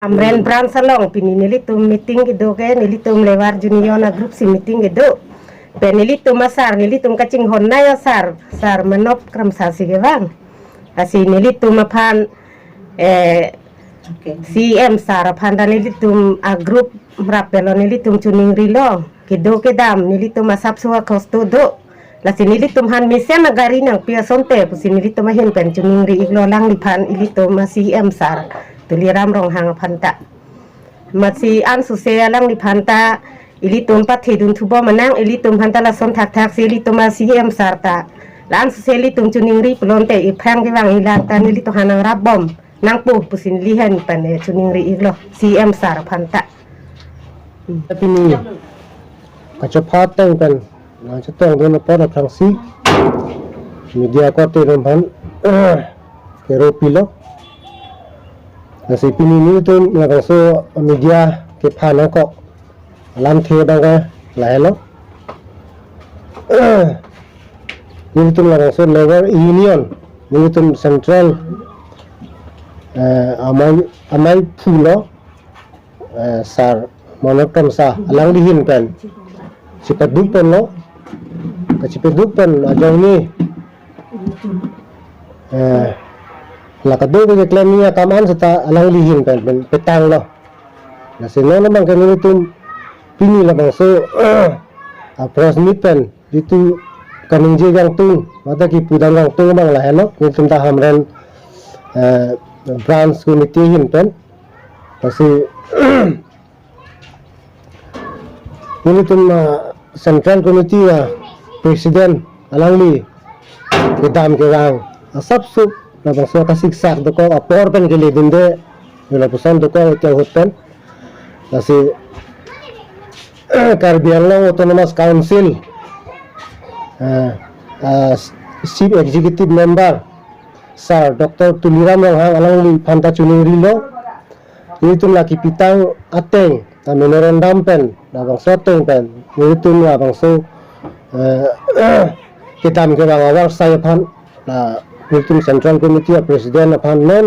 Amren brand salong pini nilitum meeting gitu ke nilitum lewar junior na grup si meeting gitu pe nilitum masar nilitum kacing honna ya sar menop kram sasi ke bang asi nilitum apan CM sar apan dan nilitum a grup merapelo nilitum cuning rilo kido ke dam nilitum asap suwa kosto do lasi nilitum han misen nagari nang pia sonte pusi nilitum ahin pen cuning ri iglo lang lipan ilitum CM sar tuliram rong hang phanta masi an susaya lang di phanta ilitum pathi dun thubo manang ilitum phanta la som thak thak seli tuma CM sarta lan suseli tum chuning ri plonte i phang ki wang ilang tan ilitu hanang rabom nang pu pusin lihan pane chuning ri iglo CM sar phanta tapi ni kacepat kan na cetong dun por prangsi media ko te ron kero pilo nasi pini ni tu langsung media ke phana ko lam the daga lahelo ni tu langsung labor union ni tu central amai phulo sar monokam sa alang lihin kan sipat dupen lo kacipat dupen ajang ni lakado ke klemia kaman seta alang lihin pen petang lo na sino naman kanino tum pini la bangso apros nipen itu kaning je gang tung mata ki pudang gang tung bang la hello ni tum ta hamren branch committee hin pen pasi ini tum central committee president alang li kedam ke gang sab sup na bangso kasik sak doko apor pen ke lidinde yola pusan doko ke hoten kasi Karbianglong Autonomous Council Chief Executive Member Sir Dr. Tuliram Ronghang alang li phanta chuning rilo itu laki pitang ateng ta menoron dampen na bangso teng pen itu na bangso kitam ke bang awal saya phan na itu central committee presiden apan non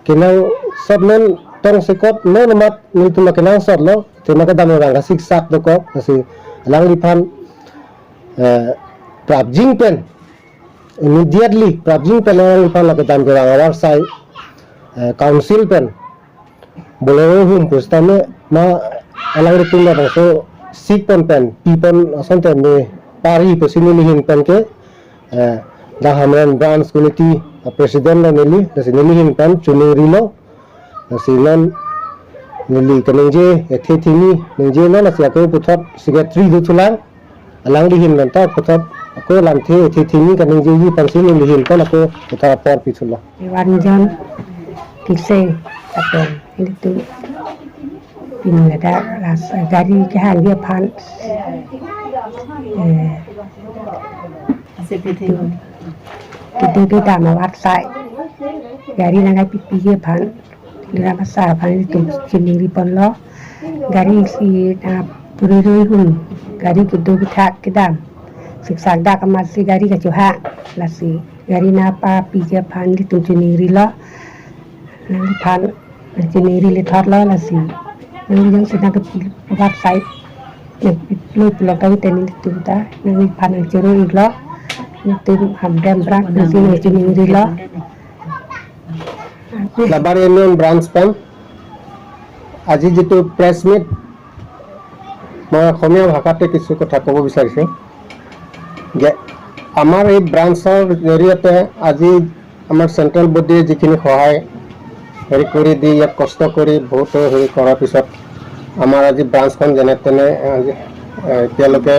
kinang sab non tong sekot non mat itu makinang sot lo tema ka dam bang kasik sak doko kasi alang lipan prabjing pen immediately prabjing pen alang lipan la kedam ke bang awal sai council pen boleh hum pustame ma alang lipan na bangso sik pen people asante me pari pesini lihin pen ke da hamran branch committee president la neli da sinilihin pen chuning rilo da sinan neli kanengje ethe thini nengje na la sia ko puthot secretary du thulang alang lihin man ta puthot ko lam the ethe thini kanengje yi pansin lihin ko la ko puthot por pithula Wanjan kiseng apen itu pinada ras gari jahan dia phan kita kita mawat sai gari nangai pipi dia phan lira masa phan itu chining ripon lo gari si puri roi hun gari kido bitak kidam siksak dak masih gari ka juha lasi gari napa pije phan itu chining rilo nang phan chining ri le thar lo lasi nang jang sidang ke wat sai lo pulau kami tenin itu ta nang phan jero iglo itu hamdam brak nasi chining ri lo labar union branch pen আজি যেটো press meat মই অসমীয়া ভাষাতে কিছু কথা ক'ব বিচাৰিছোঁ যে আমাৰ এই ব্ৰাঞ্চৰ জৰিয়তে আজি আমাৰ চেণ্ট্ৰেল বডিয়ে যিখিনি সহায় হেৰি কৰি দি ইয়াত কষ্ট কৰি বহুত হেৰি কৰাৰ পিছত আমাৰ আজি ব্ৰাঞ্চখন যেনে তেনে এতিয়ালৈকে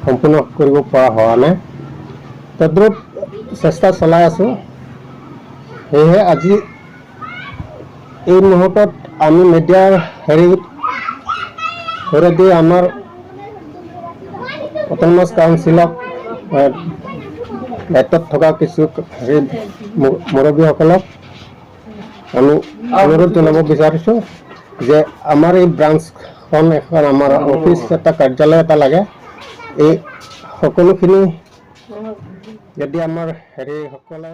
সম্পূৰ্ণ কৰিব পৰা হোৱা নাই তদ্ৰুপ চেষ্টা চলাই আছোঁ সেয়েহে আজি এই মুহূৰ্তত আমি মিডিয়াৰ হেৰি আমাৰ অট'নমাছ কাউন্সিলক দায়িত্বত থকা কিছু হেৰি মুৰব্বীসকলক আমি অনুৰোধ জনাব বিচাৰিছোঁ যে আমাৰ এই ব্ৰাঞ্চখন এখন আমাৰ অফিচ এটা কাৰ্যালয় এটা লাগে এই সকলোখিনি যদি আমাৰ হেৰি সকলে